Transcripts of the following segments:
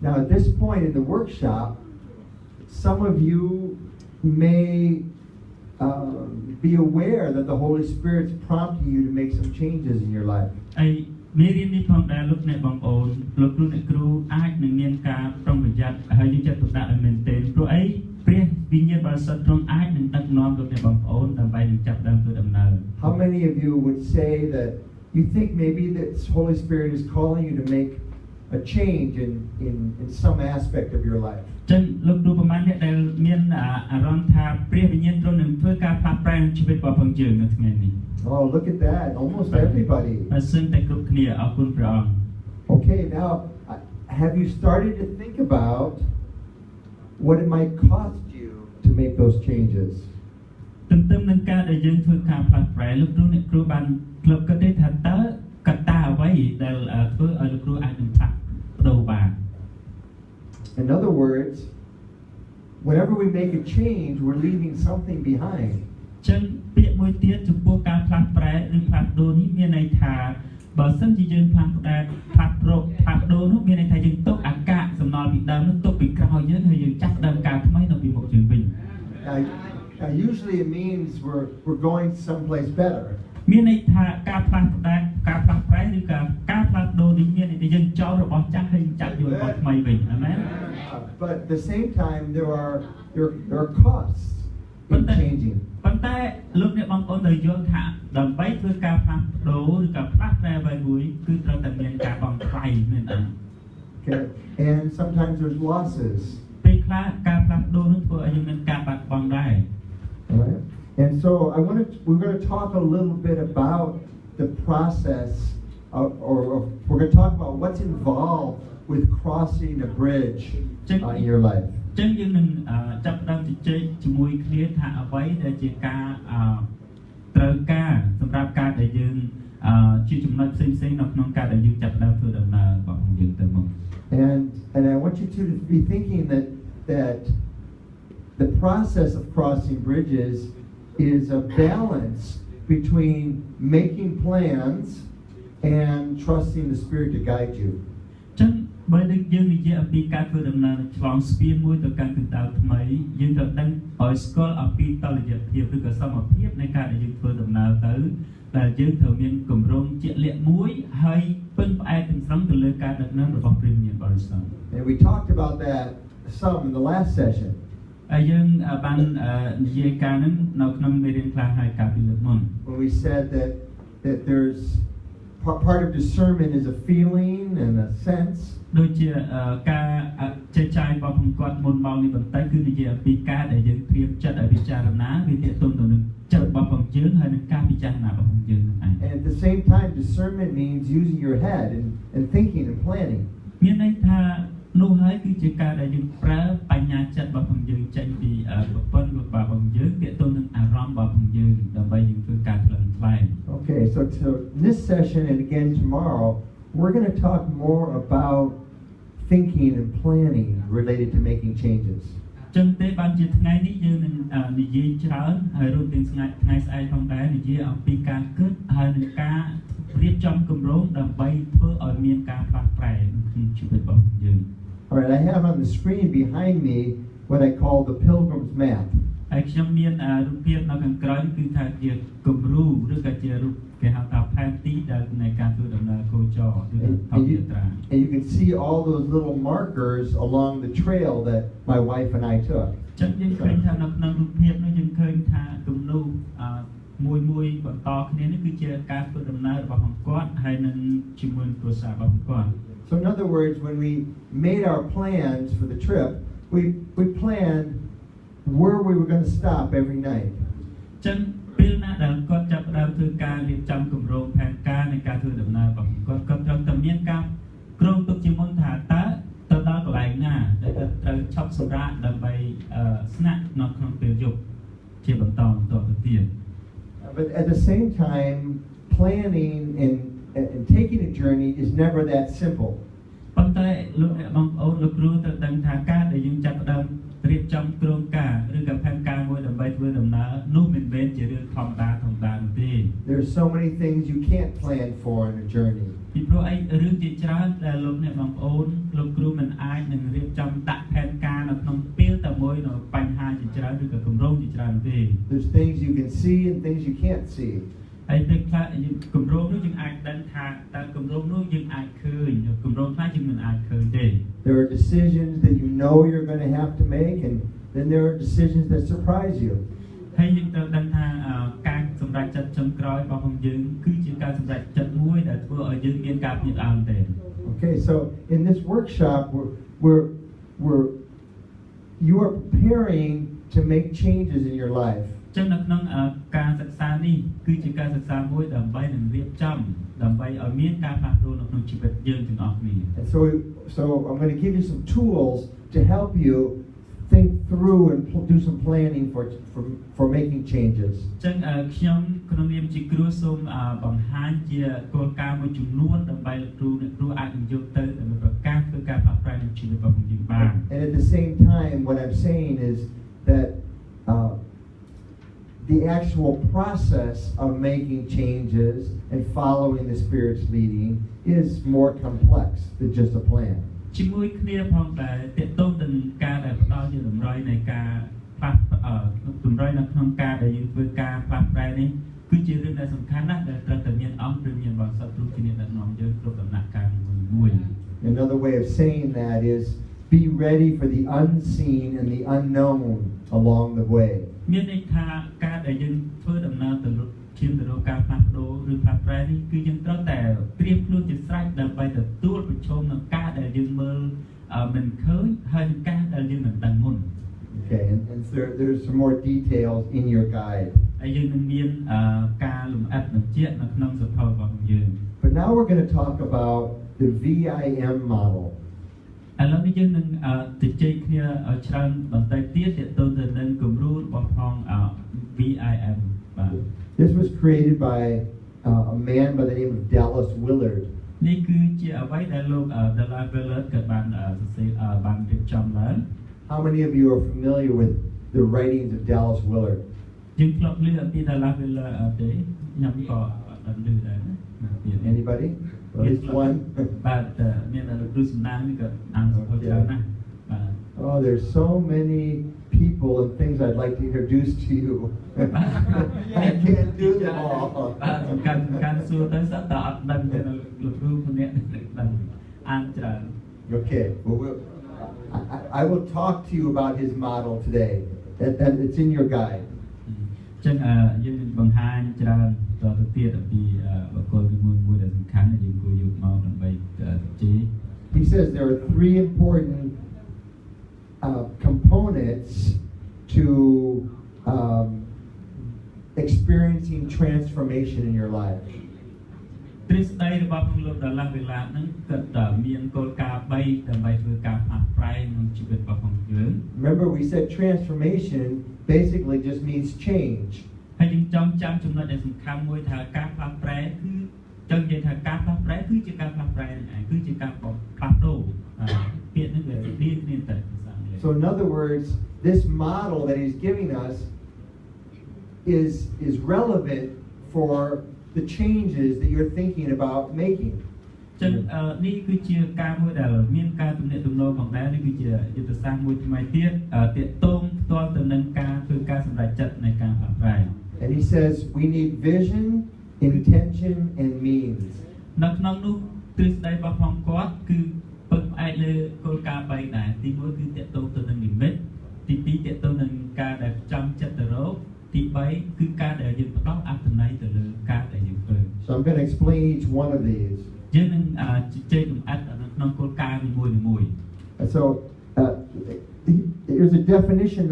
Now at this point in the workshop, some of you may be aware that the Holy Spirit's prompting you to make some changes in your life. មេរៀននេះផងដែរលោកអ្នកបងប្អូនលោកគ្រូអ្នកគ្រូអាចនឹងមានការប្រុងប្រយ័ត្នហើយយើងចាត់ទុកដាក់ឲ្យមែនទែនព្រោះអីព្រះវិញ្ញាណបរិសុទ្ធទ្រង់អាចនឹងដឹកនាំលោកអ្នកបងប្អូនដើម្បីនឹងចាប់ដើមធ្វើដំណើរ How many of you would say that you think maybe that Holy Spirit is calling you to make a change in some aspect of your life? ចឹងលោកគ្រូប្រមាណអ្នកដែលមានអារម្មណ៍ថាព្រះវិញ្ញាណទ្រង់នឹងធ្វើការផ្លាស់ប្រែជីវិតរបស់យើងនៅថ្ងៃនេះ Oh, look at that. Almost everybody. Okay, now have you started to think about what it might cost you to make those changes? In other words, whenever we make a change, we're leaving something behind. ចឹងពាក្យមួយទៀតចំពោះការផ្លាស់ប្រែឬផ្លាស់ប្ដូរនេះមានន័យថាបើសិនជាយើងផ្លាស់ប្ដូរនោះមានន័យថាយើងទុកអាកាសសំណល់ពីដើមនោះទុកពីក្រោយយើងហើយយើងចាប់ដើមការថ្មីនៅពីមុខយើងវិញ Usually it means we're going someplace better. មានន័យថាការផ្លាស់ប្រែឬការផ្លាស់ប្ដូរនេះមានន័យថាយើងចោលរបស់ចាស់ហើយចាប់យករបស់ថ្មីវិញអាមែន But at the same time there are costs in changing. ប៉ុន្តែលោកអ្នកបងប្អូនត្រូវយល់ថាដើម្បីធ្វើការផ្លាស់ប្ដូរឬការផ្លាស់ប្រែអ្វីមួយគឺត្រូវតែមានការបង់ថ្លៃមែនទេ Okay, and sometimes there's losses. ពេលខ្លះការផ្លាស់ប្ដូរនោះធ្វើឲ្យយើងមានការបាត់បង់ដែរ Alright. And so we're going to talk a little bit about the process or we're going to talk about what's involved with crossing a bridge in your life. ចឹងយើងនឹងចាប់ផ្ដើមជជែកជាមួយគ្នាថាអ្វីដែលជាការត្រូវការសម្រាប់ការដែលយើងជាចំណុចផ្សេងៗនៅក្នុងការដែលយើងចាប់ផ្ដើមធ្វើដំណើររបស់យើងទៅមុខ And I want you to be thinking that the process of crossing bridges is a balance between making plans and trusting the Spirit to guide you. ចឹងបើយើងនិយាយអំពីការធ្វើដំណើរឆ្លងស្ពានមួយទៅកាន់ទិសដៅថ្មីយើងត្រូវដឹងឲ្យស្គាល់អំពីតលយៈភាពឬក៏សមភាពនៃការដែលយើងធ្វើដំណើរទៅដែលយើងត្រូវមានគម្រោងជាក់លាក់មួយហើយពឹងផ្អែកទាំងស្រុងទៅលើការដឹកនាំរបស់ព្រះវិញ្ញាណបរិសុទ្ធ And we talked about that some in the last session. ហើយយើងបាននិយាយការហ្នឹងនៅក្នុងមេរៀនខ្លះហើយកាលពីលើកមុន When we said that there's part of discernment is a feeling and a sense. ដូចជាការចេះចាយរបស់ខ្ញុំគាត់មុនមកនេះបន្តិចគឺនិយាយអំពីការដែលយើងព្រៀបចិត្តឲ្យពិចារណាវាទាក់ទងទៅនឹងចិត្តរបស់ផងយើងហើយនឹងការពិចារណារបស់ផងយើងហ្នឹងឯង And at the same time discernment means using your head and thinking and planning. មានន័យថានោះហើយគឺជាការដែលយើងប្រើបញ្ញាចិត្តរបស់ផងយើងចេញពីប្រព័ន្ធរបស់ផងយើងទាក់ទងនឹងអារម្មណ៍របស់ផងយើងដើម្បីយើងធ្វើការថ្លឹងថ្លែង Okay, so this session and again tomorrow we're going to talk more about thinking and planning related to making changes. ចឹងទេបានជាថ្ងៃនេះយើងនឹងនិយាយច្រើនហើយរួមទាំងថ្ងៃស្អែកផងដែរនិយាយអំពីការគិតហើយនឹងការរៀបចំគម្រោងដើម្បីធ្វើឲ្យមានការផ្លាស់ប្រែក្នុងជីវិតរបស់យើង All right, I have on the screen behind me what I call the pilgrim's map. ហើយខ្ញុំមានរូបភាពនៅខាងក្រោយគឺថាជាគំរូឬក៏ជារូបគេហៅថាផែនទីដែលនៃការធ្វើដំណើរគោចរឬទៅយាត្រា And you can see all those little markers along the trail that my wife and I took. ចឹងយើងឃើញថានៅក្នុងរូបភាពនោះយើងឃើញថាគំនូមួយបន្តគ្នានេះគឺជាការធ្វើដំណើររបស់គាត់ហើយនឹងជាមួយគ្រួសាររបស់គាត់ So in other words, when we made our plans for the trip, we planned where we were going to stop every night. ចឹងពេលណាដែលគាត់ចាប់ផ្ដើមធ្វើការរៀបចំគម្រោងផែនការនៃការធ្វើដំណើររបស់គាត់ត្រូវតែមានការគ្រោងទុកជាមុនថាតើទៅដល់កន្លែងណាដែលត្រូវឈប់សម្រាកដើម្បីស្នាក់នៅក្នុងពេលយប់ជាបន្តទៅទៀត But at the same time, planning and taking a journey is never that simple. ប៉ុន្តែលោកអ្នកបងប្អូនលោកគ្រូត្រូវដឹងថាការដែលយើងចាប់ផ្ដើមរៀបចំគ្រោងការឬក៏ផែនការមួយដើម្បីធ្វើដំណើរនោះមិនមែនជារឿងធម្មតាទេ There are so many things you can't plan for in a journey. ព្រ ពីព្រោះអីរឿងជាច្រើនដែលលោកអ្នកបងប្អូនលោកគ្រូមិនអាចនឹងរៀបចំដាក់ផែនការនៅក្នុងពេលតែមួយនៅបញ្ហាជាច្រើនឬក៏គម្រោងជាច្រើនទេ There's things you can see and things you can't see. ហើយពេលខ្លះគម្រោងនោះយើងអាចដឹងថាតើគម្រោងនោះយើងអាចឃើញគម្រោងខ្លះយើងមិនអាចឃើញទេ There are decisions that you know you're going to have to make, and then there are decisions that surprise you. ហើយយើងត្រូវដឹងថាការសម្រេចចិត្តចុងក្រោយរបស់យើង គឺជាការសម្រេចចិត្តមួយដែលធ្វើឲ្យយើងមានការភ្ញាក់ឡើងទេ Okay, so in this workshop, you are preparing to make changes in your life. ចឹងនៅក្នុងការសិក្សានេះគឺជាការសិក្សាមួយដើម្បីនឹងរៀបចំដើម្បីឲ្យមានការផ្លាស់ប្ដូរនៅក្នុងជីវិតយើងទាំងអស់គ្នា And so I'm going to give you some tools to help you think through and do some planning for making changes. ចឹងខ្ញុំក្នុងនាមជាគ្រូសូមបង្ហាញជាគោលការណ៍មួយចំនួនដើម្បីលោកគ្រូអាចយកទៅដើម្បីប្រកាសធ្វើការផ្លាស់ប្ដូរក្នុងជីវិតរបស់យើងបាន And at the same time, what I'm saying is that the actual process of making changes and following the Spirit's leading is more complex than just a plan. ជាមួយគ្នាផងដែរតេតងទៅនឹងការដែលផ្ដល់ជាតម្រុយនៃការផ្លាស់តម្រុយនៅក្នុងការដែលយើងធ្វើការផ្លាស់ប្រែនេះគឺជារឿងដែលសំខាន់ណាស់ដែលត្រូវតែមានអង្គឬមានបងសិទ្ធិគ្រូជំនាញដឹកនាំយើងគ្រប់ដំណាក់កាលមួយ Another way of saying that is be ready for the unseen and the unknown along the way. មានន័យថាការដែលយើងធ្វើដំណើរទៅឈានទៅរកការផ្លាស់ប្ដូរឬផ្លាស់ប្រែនេះគឺយើងត្រូវតែត្រៀមខ្លួនជាស្រេចដើម្បីទទួលប្រឈមនឹងការដែលយើងមើលមិនឃើញហើយនឹងការដែលយើងមិនដឹងមុន Okay, and there's some more details in your guide. ហើយយើងនឹងមានការលម្អិតបញ្ជាក់នៅក្នុងសភៅរបស់យើង But now we're going to talk about the VIM model. ឥឡូវនេះយើងនឹងទៅជែកគ្នាច្រើនបន្តិចទៀតទាក់ទងទៅនឹងគំរូរបស់ផង VIM បាទ This was created by a man by the name of Dallas Willard. នេះគឺជាអ្វីដែលលោក Dallas Willard ក៏បានសរសេរបានរៀបចំឡើង How many of you are familiar with the writings of Dallas Willard? យើងធ្លាប់ឮអំពី Dallas Willard ទេខ្ញុំក៏អត់ឮដែរណា Anybody? At least one. បាទមានលោកគ្រូសំណាងនេះក៏អានសភៅច្រើនណាស់បាទ Oh, there's so many people and things I'd like to introduce to you. I can't do them all. បាទសំខាន់សួរទៅសត្វតែអត់ដឹងទេលោកគ្រូម្នាក់ដឹងអានច្រើន Okay. Well, I will talk to you about his model today. That it's in your guide. ចឹងយើងនឹងបង្ហាញច្រើនតទៅទៀតអំពីបុគ្គលមួយដែលសំខាន់ដែលយើងគួរយកមកដើម្បីជេរ He says there are three important components to experiencing transformation in your life. ទ្រឹស្ដីរបស់ព្រះលោកដល់ឡាវេឡាហ្នឹងគាត់មានគោលការណ៍3ដើម្បីធ្វើការផ្លាស់ប្រែក្នុងជីវិតរបស់យើង Remember we said transformation basically just means change. ហើយយើងចង់ចាំចំណុចដែលសំខាន់មួយថាការផ្លាស់ប្រែគឺចង់និយាយថាការផ្លាស់ប្រែគឺជាការផ្លាស់ប្រែហ្នឹងឯងគឺជាការផ្លាស់ប្ដូរពាក្យហ្នឹងវានិយាយគ្នាទៅ So in other words, this model that he's giving us is relevant for the changes that you're thinking about making. ចឹងនេះគឺជាការមួយដែលមានការទំនាក់ទំនងផងដែរនេះគឺជាយុទ្ធសាស្ត្រមួយថ្មីទៀតទាក់ទងផ្ទាល់ទៅនឹងការធ្វើការសម្រេចចិត្តនៃការផ្លាស់ប្រែ And he says we need vision, intention and means. នៅក្នុងនោះទ្រឹស្ដីរបស់ផងគាត់គឺពឹងផ្អែកលើគោលការណ៍3ដែរទី1គឺទាក់ទងទៅនឹងនិមិត្តទី2ទាក់ទងនឹងការដែលចំចិត្តទៅរកទី3គឺការដែលយើងផ្ដោតអត្ថន័យទៅលើការដែលយើងធ្វើ So I'm going to explain each one of these. យើងនឹងជជែកលម្អិតនៅក្នុងគោលការណ៍នីមួយៗ So here's a definition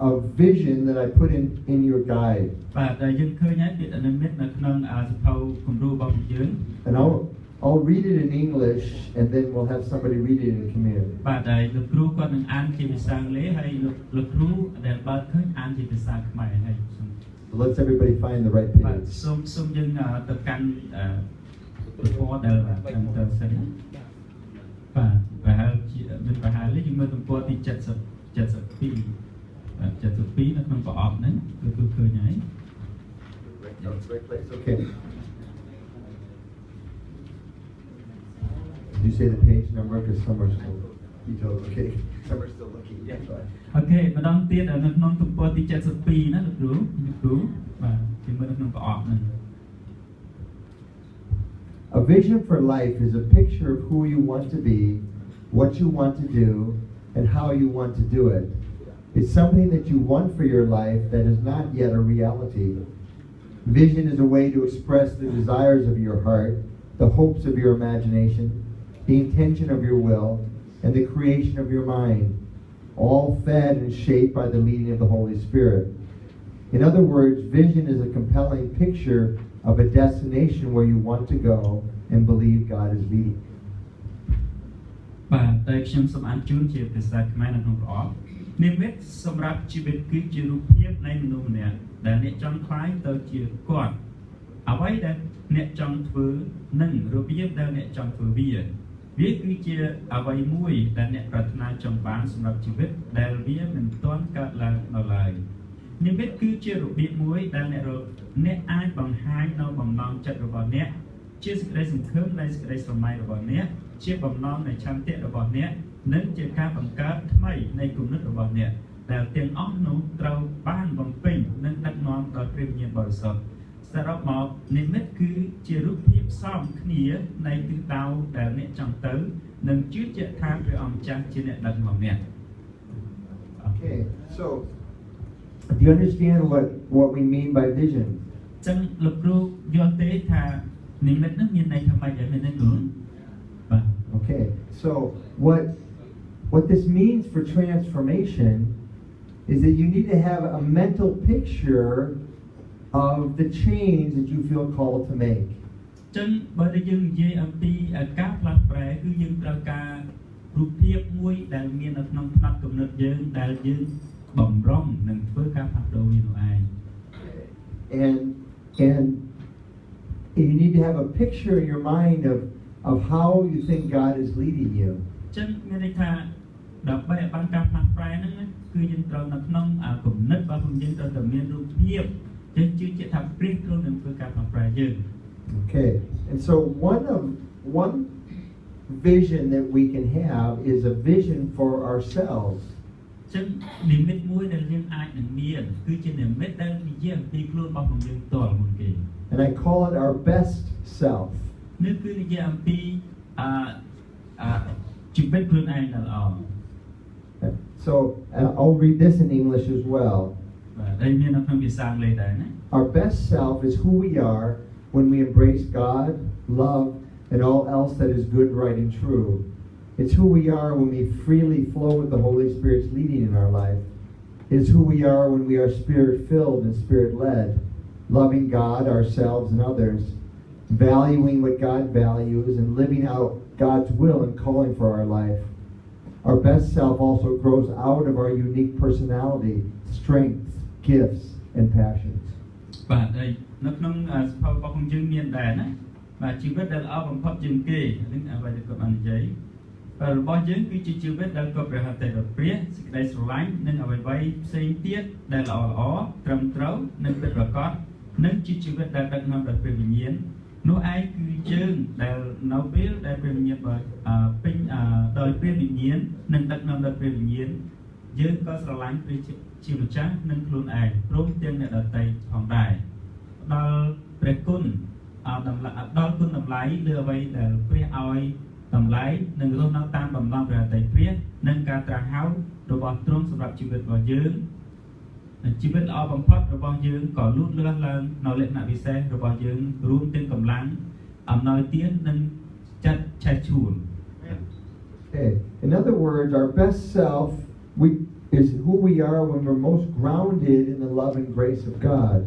of vision that I put in your guide. បាទយើងឃើញហើយពាក្យនិមិត្តនៅក្នុងសភៅគំរូរបស់យើង And I'll read it in English and then we'll have somebody read it in Khmer. បាទហើយលោកគ្រូគាត់នឹងអានជាភាសាអង់គ្លេសហើយលោកគ្រូដែលបើកឃើញអានជាភាសាខ្មែរហើយ Let's everybody find the right បាទ page. សូមយើងទៅកាន់ប្រព័ន្ធដែលតាមទៅសិនបាទប្រហែលជាមានប្រហែលយើងមើលទំព័រទី72នៅក្នុងប្រអប់ហ្នឹងគឺឃើញហើយ Right place. Okay. Did you say the page number? Because some are still, you told, okay, some are still looking. That's right. អូខេម្ដងទៀតនៅក្នុងទំព័រទី72ណាលោកគ្រូបាទពីមើលនៅក្នុងប្រអប់ហ្នឹង A vision for life is a picture of who you want to be, what you want to do, and how you want to do it. It's something that you want for your life that is not yet a reality. Vision is a way to express the desires of your heart, the hopes of your imagination, the intention of your will, and the creation of your mind, all fed and shaped by the leading of the Holy Spirit. In other words, vision is a compelling picture of a destination where you want to go and believe God is leading. បាទតែខ្ញុំសូមអានជូនជាភាសាខ្មែរនៅក្នុងប្រអប់និមិត្តសម្រាប់ជីវិតគឺជារូបភាពនៃមនុស្សម្នាក់ដែលអ្នកចង់ខ្លាយទៅជាគាត់អ្វីដែលអ្នកចង់ធ្វើនិងរបៀបដែលអ្នកចង់ធ្វើវាគឺជាអ្វីមួយដែលអ្នកប្រាថ្នាចង់បានសម្រាប់ជីវិតដែលវាមិនទាន់កើតឡើងនៅឡើយនិមិត្តគឺជារបៀបមួយដែលអ្នកអាចបង្ហាញនៅបំណងចិត្តរបស់អ្នកជាសេចក្តីសង្ឃឹមនៃសេចក្តីស្រមៃរបស់អ្នកជាបំណងនៃឆន្ទៈរបស់អ្នកនិងជាការបង្កើតថ្មីនៃគំនិតរបស់អ្នកដែលទាំងអស់នោះត្រូវបានបំពេញនិងដឹកនាំដោយព្រះវិញ្ញាណបរិសុទ្ធសរុបមកនិមិត្តគឺជារូបភាពផ្សំគ្នានៃទិសដៅដែលអ្នកចង់ទៅនិងជឿជាក់ថាព្រះអង្គម្ចាស់ជាអ្នកដឹកនាំអ្នក Okay, so do you understand what we mean by vision? ចឹងលោកគ្រូយល់ទេថានិមិត្តនោះមានន័យថាម៉េចដែរមែនទេគ្រូបាទ Okay, so what this means for transformation is that you need to have a mental picture of the change that you feel called to make. ចឹងបើយើងនិយាយអំពីការផ្លាស់ប្រែគឺយើងត្រូវការរូបភាពមួយដែលមាននៅក្នុងផ្នត់គំនិតយើងដែលយើងបំរុងនឹងធ្វើការផ្លាស់ប្ដូរវានោះឯង And you need to have a picture in your mind of how you think God is leading you. ចឹងមានន័យថាដើម្បីឲ្យបានការផ្លាស់ប្រែហ្នឹងគឺយើងត្រូវនៅក្នុងគំនិតរបស់យើងត្រូវតែមានរូបភាពយើងជឿជាក់ថាព្រះទ្រង់នឹងធ្វើការផ្លាស់ប្រែយើង Okay, and so one vision that we can have is a vision for ourselves. ចឹងនិមិត្តមួយដែលយើងអាចនឹងមានគឺជានិមិត្តដែលនិយាយអំពីខ្លួនរបស់យើងផ្ទាល់មុនគេ And I call it our best self. នេះគឺនិយាយអំពីជីវិតខ្លួនឯងដែលល្អ So I'll read this in English as well. បាទហើយមាននៅក្នុងភាសាអង់គ្លេសដែរណា Our best self is who we are when we embrace God, love, and all else that is good, right, and true. It's who we are when we freely flow with the Holy Spirit's leading in our life. It's who we are when we are Spirit-filled and Spirit-led, loving God, ourselves, and others, valuing what God values, and living out God's will and calling for our life. Our best self also grows out of our unique personality, strengths, gifts, and passions. បាទហើយនៅក្នុងសភៅរបស់យើងមានដែរណាបាទជីវិតដែលល្អបំផុតជាងគេនេះអ្វីដែលគាត់បាននិយាយបាទរបស់យើងគឺជាជីវិតដែលគាត់ប្រហែលតែដល់ព្រះសេចក្តីស្រឡាញ់និងអ្វីៗផ្សេងទៀតដែលល្អត្រឹមត្រូវនិងពិតប្រាកដនិងជាជីវិតដែលដឹកនាំដោយព្រះវិញ្ញាណនោះឯងគឺយើងដែលនៅពេលដែលព្រះវិញ្ញាណពេញដោយព្រះវិញ្ញាណនិងដឹកនាំដោយព្រះវិញ្ញាណយើងក៏ស្រឡាញ់ព្រះជាម្ចាស់និងខ្លួនឯងព្រមទាំងអ្នកដទៃផងដែរដល់ព្រះគុណដល់គុណតម្លៃលើអ្វីដែលព្រះឲ្យតម្លៃនិងរស់នៅតាមបំណងព្រះអតីតព្រះនិងការត្រាស់ហៅរបស់ទ្រង់សម្រាប់ជីវិតរបស់យើងជីវិតល្អបំផុតរបស់យើងក៏លូតលាស់ឡើងនៅលក្ខណៈពិសេសរបស់យើងរួមទាំងកម្លាំងអំណោយទាននិងចិត្តឆេះឆួល Okay. In other words, our best self is who we are when we're most grounded in the love and grace of God.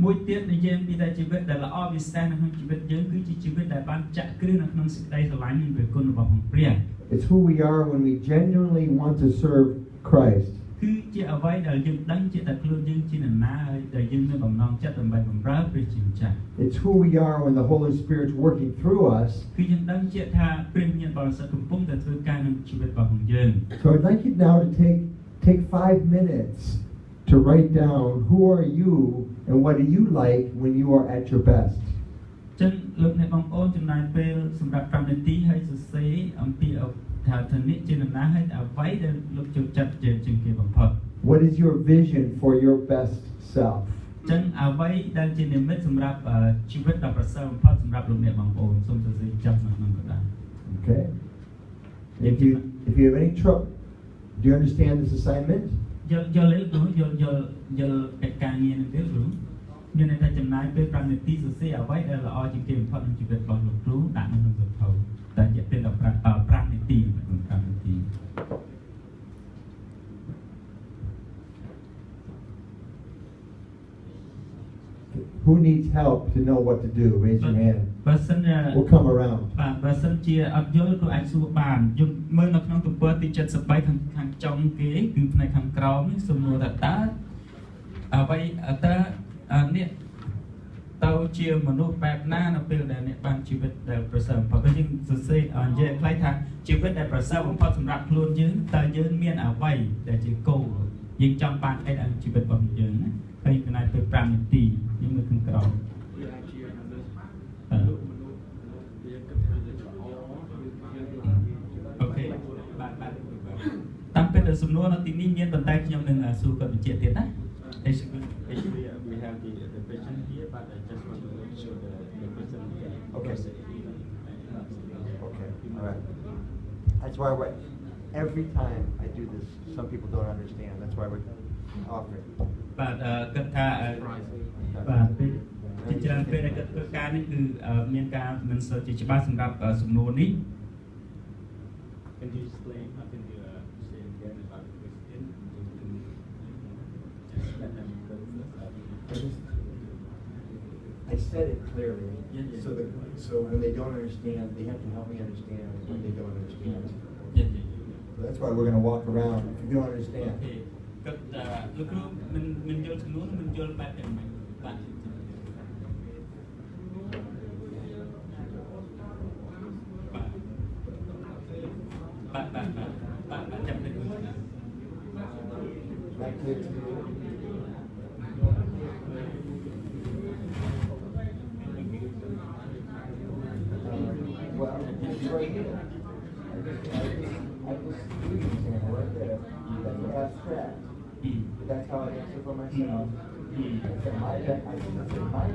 មួយទៀតនិយាយពីតែជីវិតដែលល្អពិសេសនៅក្នុងជីវិតយើងគឺជាជីវិតដែលបានចាក់គ្រឹះនៅក្នុងសេចក្តីស្រឡាញ់និងព្រះគុណរបស់ព្រះ It's who we are when we genuinely want to serve Christ. គឺជាអ្វីដែលយើងដឹងជាតែខ្លួនយើងជានរណាហើយដែលយើងមានបំណងចិត្តដើម្បីបម្រើព្រះជាម្ចាស់ It's who we are when the Holy Spirit's working through us. គឺយើងដឹងជាថាព្រះវិញ្ញាណបរិសុទ្ធកំពុងតែធ្វើការក្នុងជីវិតរបស់យើង So I'd like you now to take 5 minutes to write down who are you and what do you like when you are at your best. ចឹងលោកអ្នកបងប្អូនចំណាយពេលសម្រាប់5នាទីហើយសរសេរអំពីថាធនិកជានរណាហើយអ្វីដែលលោកចូលចិត្តជាងគេបំផុត What is your vision for your best self? ចឹងអ្វីដែលជានិមិត្តសម្រាប់ជីវិតដ៏ប្រសើរបំផុតសម្រាប់លោកអ្នកបងប្អូនសូមសរសេរចាប់នៅក្នុងកណ្ដាល Okay. If you have any trouble, do you understand this assignment? យល់កិច្ចការងារនឹងទេគ្រូមានន័យថាចំណាយពេល5នាទីសរសេរអ្វីដែលល្អជាងគេបំផុតក្នុងជីវិតរបស់លោកគ្រូដាក់នៅក្នុងសៀវភៅតែរយៈពេល5នាទី5នាទី Who needs help to know what to do? Raise your hand. បើសិន We'll come around. បាទបើសិនជាអត់យល់គ្រូអាចសួរបានយើងមើលនៅក្នុងទំព័រទី73ខាងចុងគេគឺផ្នែកខាងក្រោមនេះសំណួរថាតើអ្វីតើនេះទៅជាមនុស្សបែបណានៅពេលដែលអ្នកបានជីវិតដែលប្រសើរបំផុតបើយើងសរសេរនិយាយខ្លីថាជីវិតដែលប្រសើរបំផុតសម្រាប់ខ្លួនយើងតើយើងមានអ្វីដែលជាគោលយើងចង់បានអីដល់ជីវិតរបស់យើងណាហើយចំណាយពេល5នាទីយើងមើលខាងក្រោម តាមពិតសំណួរនៅទីនេះមានប៉ុន្តែខ្ញុំនឹងសួរគាត់បញ្ជាក់ទៀតណា Actually we have the question here but I just want to show the question here. Okay. Okay. All right. That's why every time I do this, some people don't understand. That's why we're offering. បាទគាត់ថាបាទពីច្រើនពេលដែលគាត់ធ្វើការនេះគឺមានការមិនសូវជាច្បាស់សម្រាប់សំណួរនេះ Can you explain how can you say again about the question? Just let them go first. I said it clearly. Yeah. So when they don't understand, they have to help me understand when they don't understand. Yeah. So that's why we're going to walk around if you don't understand. Okay. គាត់លោកគ្រូមិនយល់ចំនួនមិនយល់បែបយ៉ាងម៉េចបាទចាំទៅមើលណា Back to it. Well, it's right here. I just right there. That's abstract. That's how I answer for myself.